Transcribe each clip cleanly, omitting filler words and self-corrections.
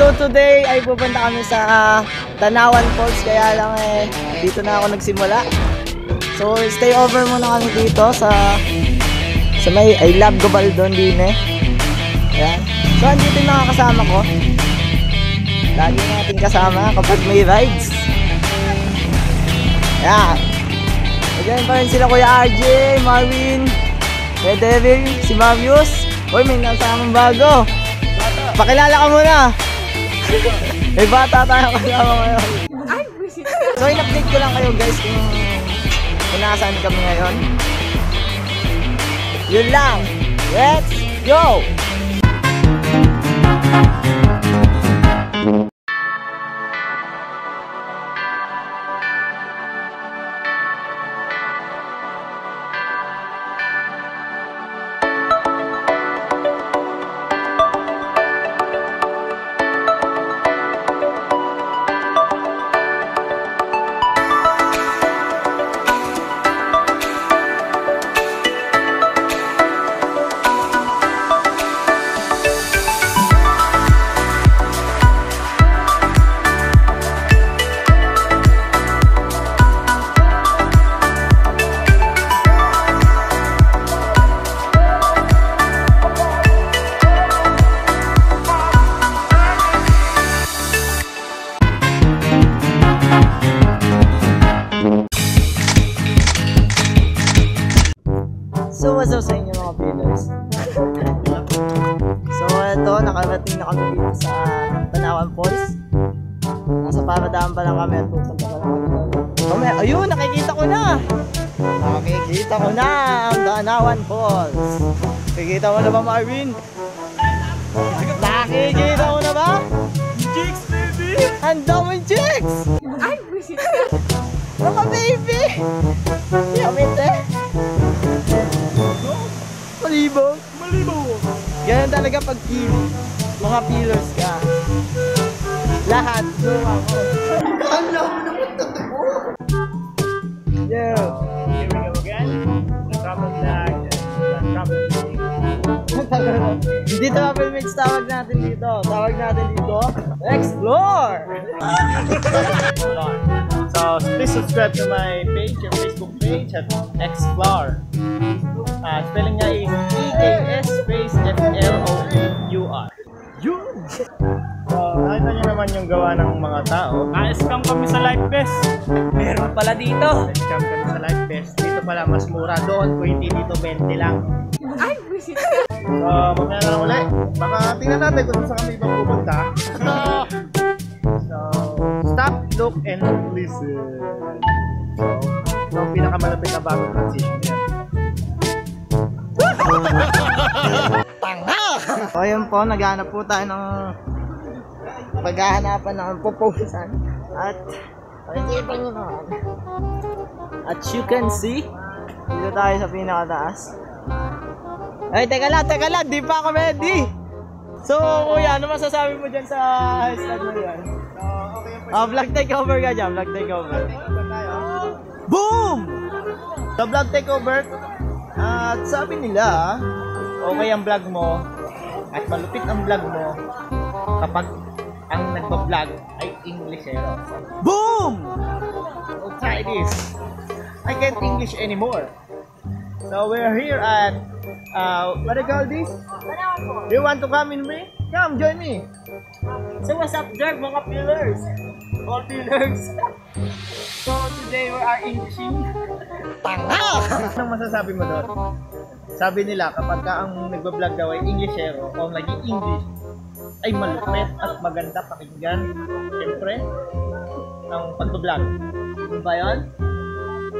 So today ay pupunta kami sa Tanawan Falls, kaya lang dito na ako nagsimula. So stay over muna kami dito sa may I Love Gabaldon din Ayan. So andito yung mga kasama ko. Lagi natin kasama kapag may rides. Ayan. Ayan pa rin sila Kuya RJ, Marvin, Kuya Devil, si Marius. Uy, may nasamang bago. Pakilala ka muna. May bata tayo kasama ngayon. So in-update ko lang kayo guys kung nasaan kami ngayon. Yun lang. Let's go! So what's up sa inyo mga pillars? So ito, nakarating na kami dito sa Tanawan Falls. Nasa paradaan pa lang kami at pupunta pa lang kami. Ayun, nakikita ko na! Nakikita ko na ang Tanawan Falls. Nakikita mo na ba, Marvin? Nakikita mo na ba? Jigs, baby! Ang daming jigs! Ay, busit! Mga baby! Yamit Malibog! Malibog! Ganyan talaga pag mga pillars ka. Lahat doon ako. Ang lamo naman totoo! Here we go again. The travel flag and the travel mix. Hindi travel mix tawag natin dito. Tawag natin dito, Explore! So please subscribe to my page, your Facebook page at Explore. Spelling niya is EKS_FLOUR. Yun! So, nakita nyo naman yung gawa ng mga tao. Na-scam kami sa Life Best. Meron pala dito. Na-scam kami sa Life Best. Dito pala mas mura doon. 20 dito, 20 lang. Ay, busit! So, mamaya na lang ulit. Baka tingnan natin kung saan kami ibang pupunta. So, stop, look, and listen. So, ito ang pinakamalapit na bagong transition yan. Tanga! So yun po, naghahanap po tayo ng paghahanapan ng pupusan. At nakikita nyo naman. At you can see, dito tayo sa pinakataas. Ay, teka lang, di pa ako ready. So kuya, ano masasabi mo dyan sa hashtag mo yan? Vlog takeover ka dyan, vlog takeover. Boom! So vlog takeover. At sabi nila, okay ang vlog mo at malupit ang vlog mo kapag ang nagpa-vlog ay Englishero. Boom! So try this. I can't English anymore. So we're here at what do you call this? You want to come in me? Come, join me. So what's up there mga pillars? All pillars. So today we are Englishing. Tanga! Anong masasabi mo doon? Sabi nila kapag ka ang nagbablog daw ay Englishero o naging English ay malupit at maganda pakinggan. Siyempre, ang pagbablog. Ano ba yun?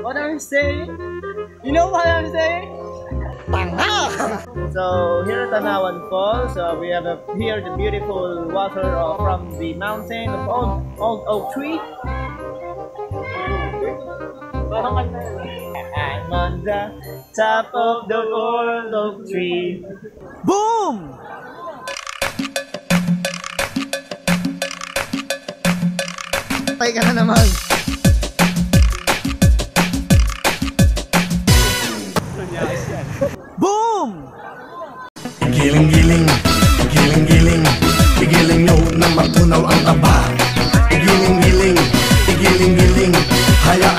What are you saying? You know what I'm saying? Tanga! So here at Tanawan Falls, we have here the beautiful water from the mountain of old oak tree. I'm on the top of the old oak tree. Boom! Patay ka na naman. Boom! Giling-giling, giling-giling, giling nyo na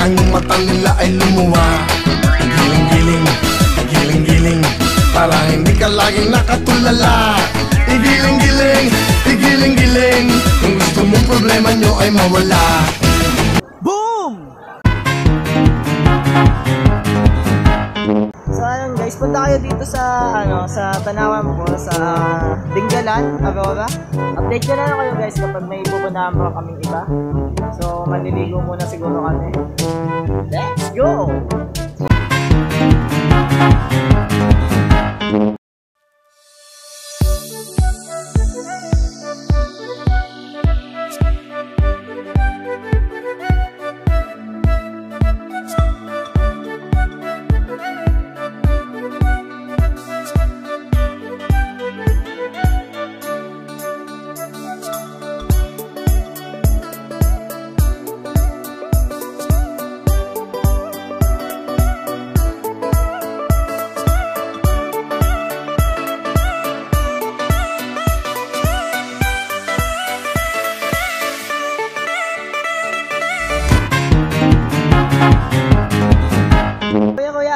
Biglaan yung mata nila ay lumuwa. Giling-giling, giling-giling, para hindi ka laging nakatulala. Igiling-giling, igiling-giling, kung gusto mong problema nyo ay mawala. Boom! So ayun guys, punta kayo dito sa sa Tanawan po, sa Dingalan, Aurora. Update ko na lang kayo guys kapag may pupuntahan pa kaming iba. So maliligo muna siguro kami. Let's go!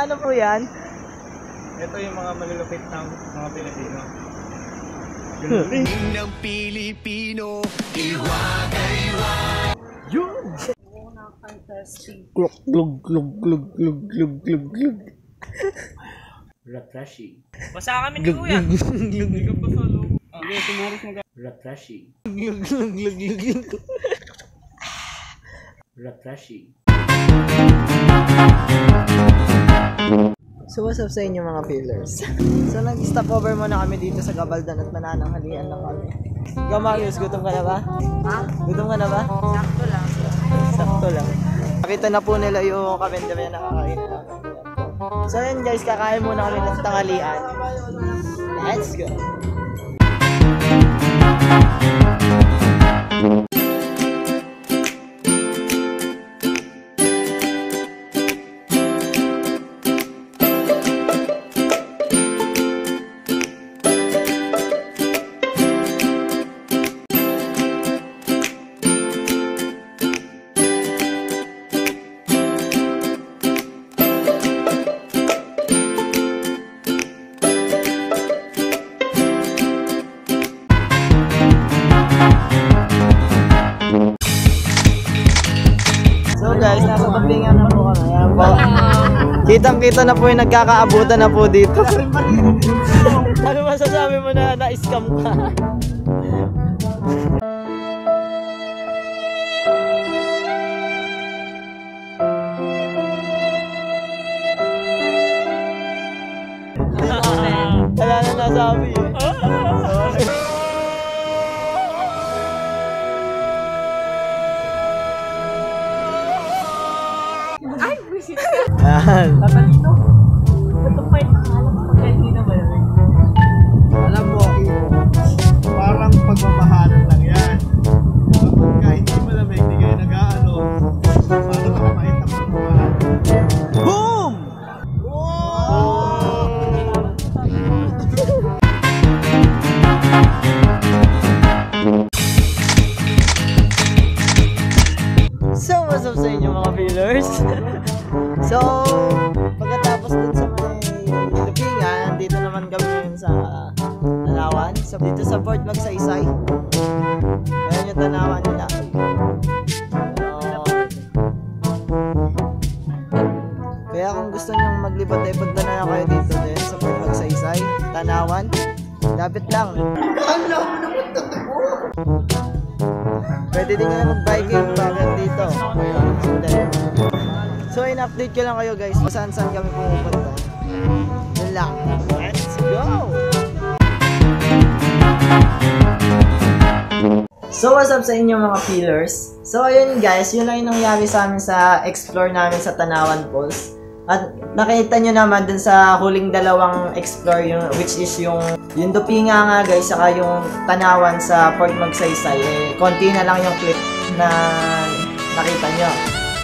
Ano po yan? Ito yung mga malulupit ng mga Pilipino. Ng Pilipino, Yun! Glug, glug, glug, glug, glug, glug, glug, glug. Refreshing. Basa kami ni Kuya. Okay, tumaris na refreshing. Glug, glug, glug, glug, glug. Refreshing. So what's up sa inyo mga pillars? So nag-stop over muna kami dito sa Gabaldan at manananghalian lang kami. Ikaw Marius, gutom ka na ba? Ha? Gutom ka na ba? Sakto lang. Sakto lang. Nakita na po nila yung kabenderya na kakain na namin. So yun guys, kakain muna kami ng tanghalian. Let's go! Guys, nasa tampingan na po kami. Ayan po. Kitang-kita na po yung nagkakaabutan na po dito. Ano masasabi mo na na-scam ka? Wala na nasabi eh. Ay, buisit ka. Ayan. Tatalino. Itong may alam mo pag hindi na malamig. Alam mo, parang pagmamahalan lang yan. Kapag ka hindi malamig, hindi kayo nag-aano, paano makamait ang pagmamahalan? Boom! So, what's up sa inyo mga pillars? So, pagkatapos dun sa may Lupingan, dito naman kami ngayon sa Tanawan. So, dito sa Port Magsaysay. Ayan yung Tanawan nila. Kaya kung gusto nyong maglibot ay punta na lang kayo dito din sa Port Magsaysay, Tanawan. Lapit lang. Pwede din kayo mag-biking bakit dito. So, in-update ko lang kayo guys kung saan kami pumupunta. Yun lang. Let's go! So, what's up sa inyo mga pillars? So, ayun guys, yun lang yung nangyari sa amin sa explore namin sa Tanawan Falls. At nakita nyo naman dun sa huling dalawang explore, which is yung Dupinga nga guys, saka yung Tanawan sa Port Magsaysay. Konti na lang yung clip na nakita nyo.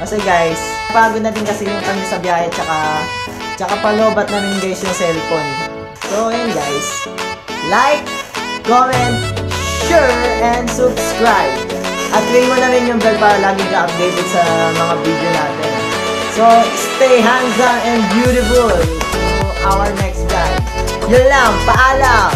Kasi guys, pagod na din kasi yung kami sa biyahe, tsaka palobat namin guys yung cellphone. So, ayun guys, like, comment, share, and subscribe. At ring mo na rin yung bell para lagi ka updated sa mga video natin. So, stay handsome and beautiful to our next guy. Yun lang, paalam!